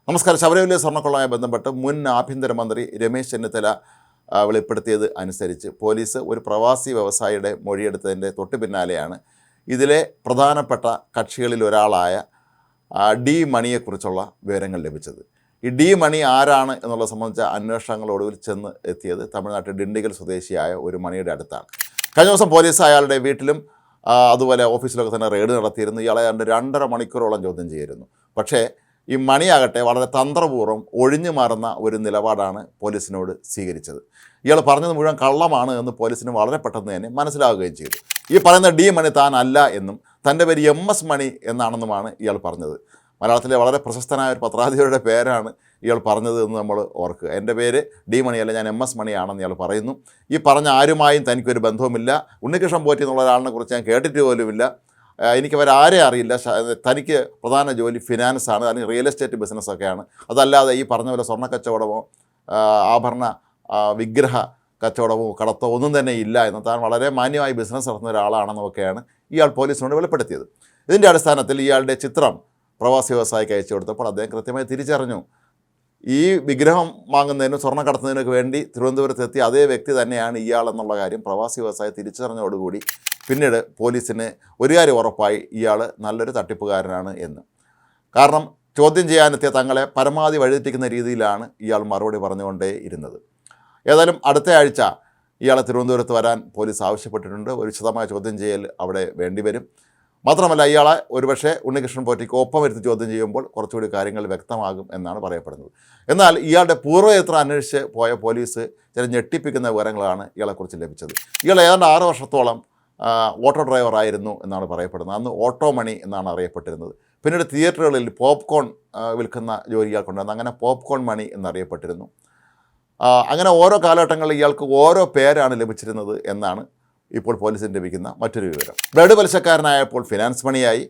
നമസ്കാരം. ശബരിമല സ്വർണ്ണക്കൊള്ളയുമായി ബന്ധപ്പെട്ട് മുൻ ആഭ്യന്തരമന്ത്രി രമേശ് ചെന്നിത്തല വെളിപ്പെടുത്തിയത് അനുസരിച്ച് പോലീസ് ഒരു പ്രവാസി വ്യവസായിയുടെ മൊഴിയെടുത്തതിൻ്റെ തൊട്ട് പിന്നാലെയാണ് ഇതിലെ പ്രധാനപ്പെട്ട കക്ഷികളിൽ ഒരാളായ ഡി മണിയെക്കുറിച്ചുള്ള വിവരങ്ങൾ ലഭിച്ചത്. ഈ ഡി മണി ആരാണ് എന്നുള്ളത് സംബന്ധിച്ച അന്വേഷണങ്ങൾ ഒടുവിൽ ചെന്ന് എത്തിയത് തമിഴ്നാട്ടിൽ ഡിണ്ടിഗൽ സ്വദേശിയായ ഒരു മണിയുടെ അടുത്താണ്. കഴിഞ്ഞ ദിവസം പോലീസ് അയാളുടെ വീട്ടിലും അതുപോലെ ഓഫീസിലൊക്കെ തന്നെ റെയ്ഡ് നടത്തിയിരുന്നു. ഇയാളെ 2.5 മണിക്കൂറോളം ചോദ്യം ചെയ്തിരുന്നു. പക്ഷേ ഈ മണിയാകട്ടെ വളരെ തന്ത്രപൂർവ്വം ഒഴിഞ്ഞു മാറുന്ന ഒരു നിലപാടാണ് പോലീസിനോട് സ്വീകരിച്ചത്. ഇയാൾ പറഞ്ഞത് മുഴുവൻ കള്ളമാണ് എന്ന് പോലീസിന് വളരെ പെട്ടെന്ന് തന്നെ മനസ്സിലാവുകയും ചെയ്തു. ഈ പറയുന്ന ഡി മണി താൻ അല്ല എന്നും തൻ്റെ പേര് MS മണി എന്നാണെന്നുമാണ് ഇയാൾ പറഞ്ഞത്. മലയാളത്തിലെ വളരെ പ്രശസ്തനായ ഒരു പത്രാധിപരുടെ പേരാണ് ഇയാൾ പറഞ്ഞത് എന്ന് നമ്മൾ ഓർക്കുക. എൻ്റെ പേര് ഡി മണിയല്ല, ഞാൻ MS മണിയാണെന്ന് ഇയാൾ പറയുന്നു. ഈ പറഞ്ഞ ആരുമായും തനിക്കൊരു ബന്ധവുമില്ല. ഉണ്ണികൃഷ്ണൻ പോറ്റി എന്നുള്ള ഒരാളിനെ കുറിച്ച് ഞാൻ കേട്ടിട്ട് പോലുമില്ല. എനിക്കവരാരെ അറിയില്ല. തനിക്ക് പ്രധാന ജോലി ഫിനാൻസാണ്, അല്ലെങ്കിൽ റിയൽ എസ്റ്റേറ്റ് ബിസിനസ്സൊക്കെയാണ്. അതല്ലാതെ ഈ പറഞ്ഞ പോലെ സ്വർണ്ണക്കച്ചവടമോ ആഭരണ വിഗ്രഹ കച്ചവടമോ കടത്തോ ഒന്നും തന്നെ ഇല്ല എന്ന്, താൻ വളരെ മാന്യമായി ബിസിനസ് നടത്തുന്ന ഒരാളാണെന്നൊക്കെയാണ് ഇയാൾ പോലീസിനോട് വെളിപ്പെടുത്തിയത്. ഇതിൻ്റെ അടിസ്ഥാനത്തിൽ ഇയാളുടെ ചിത്രം പ്രവാസി വ്യവസായിക്ക് അയച്ചു കൊടുത്തപ്പോൾ അദ്ദേഹം കൃത്യമായി തിരിച്ചറിഞ്ഞു, ഈ വിഗ്രഹം വാങ്ങുന്നതിനും സ്വർണ്ണം കടത്തുന്നതിനൊക്കെ വേണ്ടി തിരുവനന്തപുരത്തെത്തിയ അതേ വ്യക്തി തന്നെയാണ് ഇയാളെന്നുള്ള കാര്യം പ്രവാസി വ്യവസായി തിരിച്ചറിഞ്ഞതോടുകൂടി പിന്നീട് പോലീസിന് ഒരു കാര്യം ഉറപ്പായി, ഇയാൾ നല്ലൊരു തട്ടിപ്പുകാരനാണ് എന്ന്. കാരണം ചോദ്യം ചെയ്യാനെത്തിയ തങ്ങളെ പരമാവധി വഴിതെറ്റിക്കുന്ന രീതിയിലാണ് ഇയാൾ മറുപടി പറഞ്ഞുകൊണ്ടേ ഇരുന്നത്. ഏതായാലും അടുത്ത ആഴ്ച ഇയാളെ തിരുവനന്തപുരത്ത് വരാൻ പോലീസ് ആവശ്യപ്പെട്ടിട്ടുണ്ട്. ഒരു വിശദമായ ചോദ്യം ചെയ്യൽ അവിടെ വേണ്ടിവരും. മാത്രമല്ല ഇയാളെ ഒരുപക്ഷെ ഉണ്ണികൃഷ്ണൻ പോറ്റിക്ക് ഒപ്പം വരുത്തി ചോദ്യം ചെയ്യുമ്പോൾ കുറച്ചുകൂടി കാര്യങ്ങൾ വ്യക്തമാകും എന്നാണ് പറയപ്പെടുന്നത്. എന്നാൽ ഇയാളുടെ പൂർവ്വചരിത്ര അന്വേഷിച്ച് പോയ പോലീസ് ചില ഞെട്ടിപ്പിക്കുന്ന വിവരങ്ങളാണ് ഇയാളെക്കുറിച്ച് ലഭിച്ചത്. ഇയാൾ ഏതാണ്ട് 6 വർഷത്തോളം ഓട്ടോ ഡ്രൈവറായിരുന്നു എന്നാണ് പറയപ്പെടുന്നത്. അന്ന് ഓട്ടോ മണി എന്നാണ് അറിയപ്പെട്ടിരുന്നത്. പിന്നീട് തിയേറ്ററുകളിൽ പോപ്കോൺ വിൽക്കുന്ന ജോലി ഇയാൾക്കുണ്ടായിരുന്നു. അങ്ങനെ പോപ്കോൺ മണി എന്നറിയപ്പെട്ടിരുന്നു. അങ്ങനെ ഓരോ കാലഘട്ടങ്ങളിൽ ഇയാൾക്ക് ഓരോ പേരാണ് ലഭിച്ചിരുന്നത് എന്നാണ് ഇപ്പോൾ പോലീസിന് ലഭിക്കുന്ന മറ്റൊരു വിവരം. ബ്ലഡ് പലിശക്കാരനായപ്പോൾ ഫിനാൻസ് മണിയായി,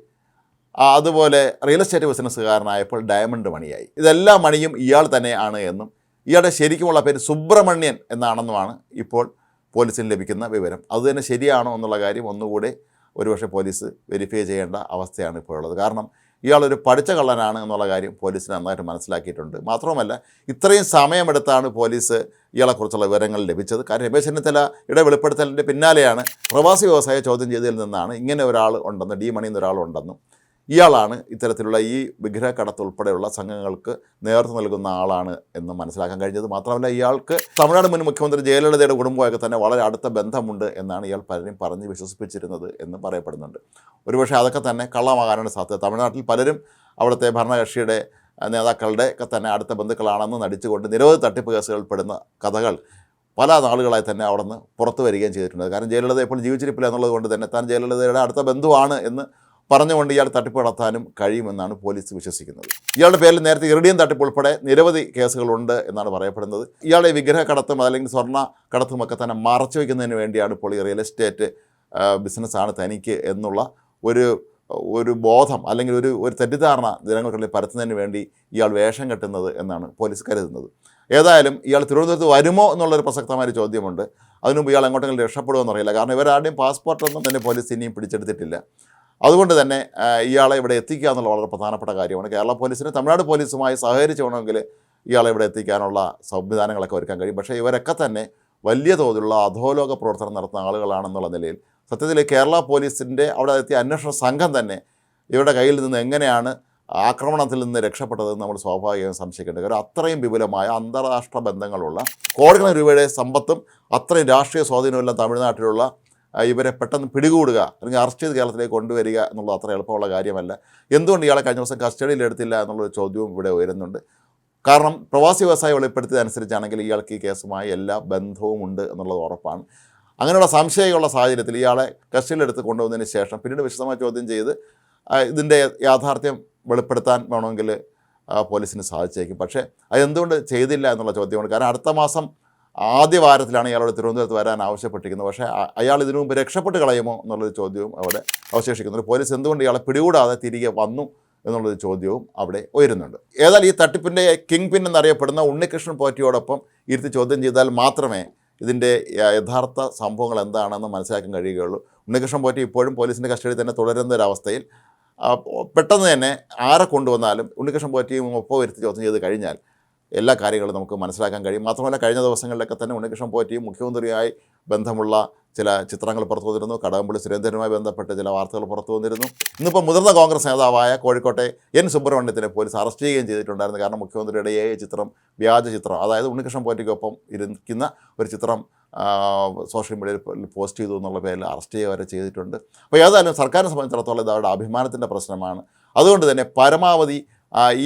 അതുപോലെ റിയൽ എസ്റ്റേറ്റ് ബിസിനസ്സുകാരനായപ്പോൾ ഡയമണ്ട് മണിയായി. ഇതെല്ലാ മണിയും ഇയാൾ തന്നെയാണ് എന്നും ഇയാളുടെ ശരിക്കുമുള്ള പേര് സുബ്രഹ്മണ്യൻ എന്നാണെന്നുമാണ് ഇപ്പോൾ പോലീസിന് ലഭിക്കുന്ന വിവരം. അതുതന്നെ ശരിയാണോ എന്നുള്ള കാര്യം ഒന്നുകൂടെ ഒരുപക്ഷെ പോലീസ് വെരിഫൈ ചെയ്യേണ്ട അവസ്ഥയാണ് ഇപ്പോൾ ഉള്ളത്. കാരണം ഇയാളൊരു പഠിച്ച കള്ളനാണ് എന്നുള്ള കാര്യം പോലീസിന് നന്നായിട്ട് മനസ്സിലാക്കിയിട്ടുണ്ട്. മാത്രവുമല്ല ഇത്രയും സമയമെടുത്താണ് പോലീസ് ഇയാളെക്കുറിച്ചുള്ള വിവരങ്ങൾ ലഭിച്ചത്. കാരണം രമേശ് ചെന്നിത്തലയുടെ വെളിപ്പെടുത്തലിൻ്റെ പിന്നാലെയാണ് പ്രവാസി വ്യവസായ ചോദ്യം ചെയ്തതിൽ നിന്നാണ് ഇങ്ങനെ ഒരാൾ ഉണ്ടെന്ന്, ഡി മണി എന്നൊരാളുണ്ടെന്നും ഇയാളാണ് ഇത്തരത്തിലുള്ള ഈ വിഗ്രഹക്കടത്ത് ഉൾപ്പെടെയുള്ള സംഘങ്ങൾക്ക് നേതൃത്വം നൽകുന്ന ആളാണ് എന്ന് മനസ്സിലാക്കാൻ കഴിഞ്ഞത്. മാത്രമല്ല ഇയാൾക്ക് തമിഴ്നാട് മുൻ മുഖ്യമന്ത്രി ജയലളിതയുടെ കുടുംബമൊക്കെ തന്നെ വളരെ അടുത്ത ബന്ധമുണ്ട് എന്നാണ് ഇയാൾ പലരും പറഞ്ഞ് വിശ്വസിപ്പിച്ചിരുന്നത് എന്ന് പറയപ്പെടുന്നുണ്ട്. ഒരുപക്ഷെ അതൊക്കെ തന്നെ കള്ളമാകാനാണ് സാധ്യത. തമിഴ്നാട്ടിൽ പലരും അവിടുത്തെ ഭരണകക്ഷിയുടെ നേതാക്കളുടെ ഒക്കെ തന്നെ അടുത്ത ബന്ധുക്കളാണെന്ന് നടിച്ചുകൊണ്ട് നിരവധി തട്ടിപ്പ് കേസുകൾ പെടുന്ന കഥകൾ പല നാളുകളായി തന്നെ അവിടെ നിന്ന് പുറത്തു വരികയും ചെയ്തിട്ടുണ്ട്. കാരണം ജയലളിത ഇപ്പോൾ ജീവിച്ചിരിപ്പില്ല എന്നുള്ളത് കൊണ്ട് തന്നെ താൻ ജയലളിതയുടെ അടുത്ത ബന്ധുവാണ് എന്ന് പറഞ്ഞുകൊണ്ട് ഇയാൾ തട്ടിപ്പ് നടത്താനും കഴിയുമെന്നാണ് പോലീസ് വിശ്വസിക്കുന്നത്. ഇയാളുടെ പേരിൽ നേരത്തെ ഇറിഡിയം തട്ടിപ്പ് ഉൾപ്പെടെ നിരവധി കേസുകളുണ്ട് എന്നാണ് പറയപ്പെടുന്നത്. ഇയാളുടെ വിഗ്രഹ കടത്തും അല്ലെങ്കിൽ സ്വർണ്ണ കടത്തുമൊക്കെ തന്നെ മറച്ചു വയ്ക്കുന്നതിന് വേണ്ടിയാണ് ഇപ്പോൾ ഈ റിയൽ എസ്റ്റേറ്റ് ബിസിനസ്സാണ് തനിക്ക് എന്നുള്ള ഒരു ബോധം അല്ലെങ്കിൽ ഒരു തെറ്റിദ്ധാരണ ജനങ്ങൾക്കുള്ളിൽ പരത്തുന്നതിന് വേണ്ടി ഇയാൾ വേഷം കെട്ടുന്നത് എന്നാണ് പോലീസ് കരുതുന്നത്. ഏതായാലും ഇയാൾ തിരുവനന്തപുരത്ത് വരുമോ എന്നുള്ളൊരു പ്രസക്തമായ ചോദ്യമുണ്ട്. അതിനുമുമ്പ് ഇയാൾ എങ്ങോട്ടെങ്കിലും രക്ഷപ്പെടുമെന്ന് അറിയില്ല. കാരണം ഇവരാരുടെയും പാസ്പോർട്ടൊന്നും തന്നെ പോലീസ് ഇനിയും പിടിച്ചെടുത്തിട്ടില്ല. അതുകൊണ്ട് തന്നെ ഇയാളെ ഇവിടെ എത്തിക്കുക എന്നുള്ള വളരെ പ്രധാനപ്പെട്ട കാര്യമാണ്. കേരള പോലീസിന് തമിഴ്നാട് പോലീസുമായി സഹകരിച്ച് വേണമെങ്കിൽ ഇയാളെ ഇവിടെ എത്തിക്കാനുള്ള സംവിധാനങ്ങളൊക്കെ ഒരുക്കാൻ കഴിയും. പക്ഷേ ഇവരൊക്കെ തന്നെ വലിയ തോതിലുള്ള അധോലോക പ്രവർത്തനം നടത്തുന്ന ആളുകളാണെന്നുള്ള നിലയിൽ സത്യത്തിൽ കേരള പോലീസിൻ്റെ അവിടെ എത്തിയ അന്വേഷണ സംഘം തന്നെ ഇവരുടെ കയ്യിൽ നിന്ന് എങ്ങനെയാണ് ആക്രമണത്തിൽ നിന്ന് രക്ഷപ്പെട്ടതെന്ന് നമ്മൾ സ്വാഭാവികമായും സംശയിക്കേണ്ടത്. കാരണം അത്രയും വിപുലമായ അന്താരാഷ്ട്ര ബന്ധങ്ങളുള്ള കോടിക്കണക്കിന് രൂപയുടെ സമ്പത്തും അത്രയും രാഷ്ട്രീയ സ്വാധീനമെല്ലാം തമിഴ്നാട്ടിലുള്ള ഇവരെ പെട്ടെന്ന് പിടികൂടുക അല്ലെങ്കിൽ അറസ്റ്റ് ചെയ്ത് കേരളത്തിലേക്ക് കൊണ്ടുവരിക എന്നുള്ളത് അത്ര എളുപ്പമുള്ള കാര്യമല്ല. എന്തുകൊണ്ട് ഇയാളെ കഴിഞ്ഞ ദിവസം കസ്റ്റഡിയിലെടുത്തില്ല എന്നുള്ളൊരു ചോദ്യവും ഇവിടെ ഉയരുന്നുണ്ട്. കാരണം പ്രവാസി വ്യവസായി വെളിപ്പെടുത്തിയതനുസരിച്ചാണെങ്കിൽ ഇയാൾക്ക് ഈ കേസുമായി എല്ലാ ബന്ധവും ഉണ്ട് എന്നുള്ളത് ഉറപ്പാണ്. അങ്ങനെയുള്ള സംശയമുള്ള സാഹചര്യത്തിൽ ഇയാളെ കസ്റ്റഡിയിലെടുത്ത് കൊണ്ടുവന്നതിന് ശേഷം പിന്നീട് വിശദമായി ചോദ്യം ചെയ്ത് ഇതിൻ്റെ യാഥാർത്ഥ്യം വെളിപ്പെടുത്താൻ വേണമെങ്കിൽ പോലീസിന് സാധിച്ചേക്കും. പക്ഷേ അതെന്തുകൊണ്ട് ചെയ്തില്ല എന്നുള്ള ചോദ്യമാണ്. കാരണം അടുത്ത മാസം ആദ്യ വാരത്തിലാണ് ഇയാളോട് തിരുവനന്തപുരത്ത് വരാൻ ആവശ്യപ്പെട്ടിരിക്കുന്നത്. പക്ഷേ അയാൾ ഇതിനു മുമ്പ് രക്ഷപ്പെട്ട് കളയുമോ എന്നുള്ളൊരു ചോദ്യവും അവിടെ അവശേഷിക്കുന്നുണ്ട്. പോലീസ് എന്തുകൊണ്ട് ഇയാളെ പിടികൂടാതെ തിരികെ വന്നു എന്നുള്ളൊരു ചോദ്യവും അവിടെ ഉയരുന്നുണ്ട്. ഏതായാലും ഈ തട്ടിപ്പിൻ്റെ കിങ് പിൻ എന്നറിയപ്പെടുന്ന ഉണ്ണികൃഷ്ണൻ പോറ്റിയോടൊപ്പം ഇരുത്തി ചോദ്യം ചെയ്താൽ മാത്രമേ ഇതിൻ്റെ യഥാർത്ഥ സംഭവങ്ങൾ എന്താണെന്ന് മനസ്സിലാക്കാൻ കഴിയുകയുള്ളൂ. ഉണ്ണികൃഷ്ണൻ പോറ്റി ഇപ്പോഴും പോലീസിൻ്റെ കസ്റ്റഡിയിൽ തന്നെ തുടരുന്ന ഒരവസ്ഥയിൽ പെട്ടെന്ന് തന്നെ ആരെ കൊണ്ടുവന്നാലും ഉണ്ണികൃഷ്ണൻ പോറ്റിയും ഒപ്പം വരുത്തി ചോദ്യം ചെയ്ത് കഴിഞ്ഞാൽ എല്ലാ കാര്യങ്ങളും നമുക്ക് മനസ്സിലാക്കാൻ കഴിയും. മാത്രമല്ല കഴിഞ്ഞ ദിവസങ്ങളിലൊക്കെ തന്നെ ഉണ്ണികൃഷ്ണൻ പോറ്റിയും മുഖ്യമന്ത്രിയുമായി ബന്ധമുള്ള ചില ചിത്രങ്ങൾ പുറത്തു വന്നിരുന്നു. കടകംപള്ളി സുരേന്ദ്രനുമായി ബന്ധപ്പെട്ട് ചില വാർത്തകൾ പുറത്തു വന്നിരുന്നു. ഇന്നിപ്പോൾ മുതിർന്ന കോൺഗ്രസ് നേതാവായ കോഴിക്കോട്ടെ എൻ സുബ്രഹ്മണ്യത്തിനെ പോലീസ് അറസ്റ്റ് ചെയ്യുകയും ചെയ്തിട്ടുണ്ടായിരുന്നു. കാരണം മുഖ്യമന്ത്രിയുടെ ചിത്രം, വ്യാജ ചിത്രം, അതായത് ഉണ്ണികൃഷ്ണൻ പോറ്റിക്കൊപ്പം ഇരിക്കുന്ന ഒരു ചിത്രം സോഷ്യൽ മീഡിയയിൽ പോസ്റ്റ് ചെയ്തു എന്നുള്ള പേരിൽ അറസ്റ്റ് ചെയ്യുക വരെ ചെയ്തിട്ടുണ്ട്. അപ്പോൾ ഏതായാലും സർക്കാരിനെ സംബന്ധിച്ചിടത്തോളം ഇത് അവരുടെ അഭിമാനത്തിൻ്റെ പ്രശ്നമാണ്. അതുകൊണ്ട് തന്നെ പരമാവധി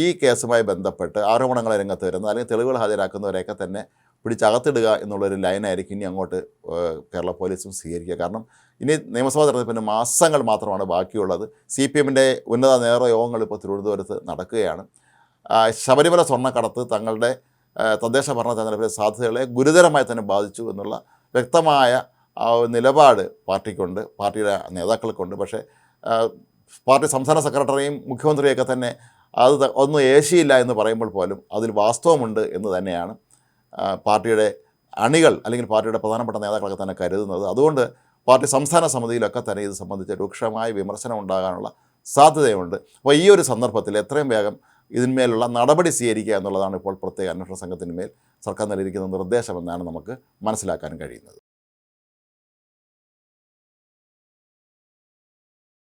ഈ കേസുമായി ബന്ധപ്പെട്ട് ആരോപണങ്ങളെ രംഗത്ത് വരുന്ന അല്ലെങ്കിൽ തെളിവുകൾ ഹാജരാക്കുന്നവരെയൊക്കെ തന്നെ പിടിച്ചകത്തിടുക എന്നുള്ളൊരു ലൈനായിരിക്കും ഇനി അങ്ങോട്ട് കേരള പോലീസും സ്വീകരിക്കുക. കാരണം ഇനി നിയമസഭാ തെരഞ്ഞെടുപ്പിന് മാസങ്ങൾ മാത്രമാണ് ബാക്കിയുള്ളത്. CPM-ൻ്റെ ഉന്നത നേതൃയോഗങ്ങൾ ഇപ്പോൾ തിരുവനന്തപുരത്ത് നടക്കുകയാണ്. ശബരിമല സ്വർണ്ണക്കടത്ത് തങ്ങളുടെ തദ്ദേശ ഭരണ തെരഞ്ഞെടുപ്പിലെ സാധ്യതകളെ ഗുരുതരമായി തന്നെ ബാധിച്ചു എന്നുള്ള വ്യക്തമായ നിലപാട് പാർട്ടിക്കുണ്ട്, പാർട്ടിയുടെ നേതാക്കൾക്കുണ്ട്. പക്ഷേ പാർട്ടി സംസ്ഥാന സെക്രട്ടറിയും മുഖ്യമന്ത്രിയൊക്കെ തന്നെ അത് ഒന്നും ഏശിയില്ല എന്ന് പറയുമ്പോൾ പോലും അതിൽ വാസ്തവമുണ്ട് എന്ന് തന്നെയാണ് പാർട്ടിയുടെ അണികൾ അല്ലെങ്കിൽ പാർട്ടിയുടെ പ്രധാനപ്പെട്ട നേതാക്കളൊക്കെ തന്നെ കരുതുന്നത്. അതുകൊണ്ട് പാർട്ടി സംസ്ഥാന സമിതിയിലൊക്കെ തന്നെ ഇത് സംബന്ധിച്ച് രൂക്ഷമായ വിമർശനം ഉണ്ടാകാനുള്ള സാധ്യതയുണ്ട്. അപ്പോൾ ഈ ഒരു സന്ദർഭത്തിൽ എത്രയും വേഗം ഇതിന്മേലുള്ള നടപടി സ്വീകരിക്കുക എന്നുള്ളതാണ് ഇപ്പോൾ പ്രത്യേക അന്വേഷണ സംഘത്തിന്മേൽ സർക്കാർ നൽകിയിരിക്കുന്ന നിർദ്ദേശമെന്നാണ് നമുക്ക് മനസ്സിലാക്കാൻ കഴിയുന്നത്.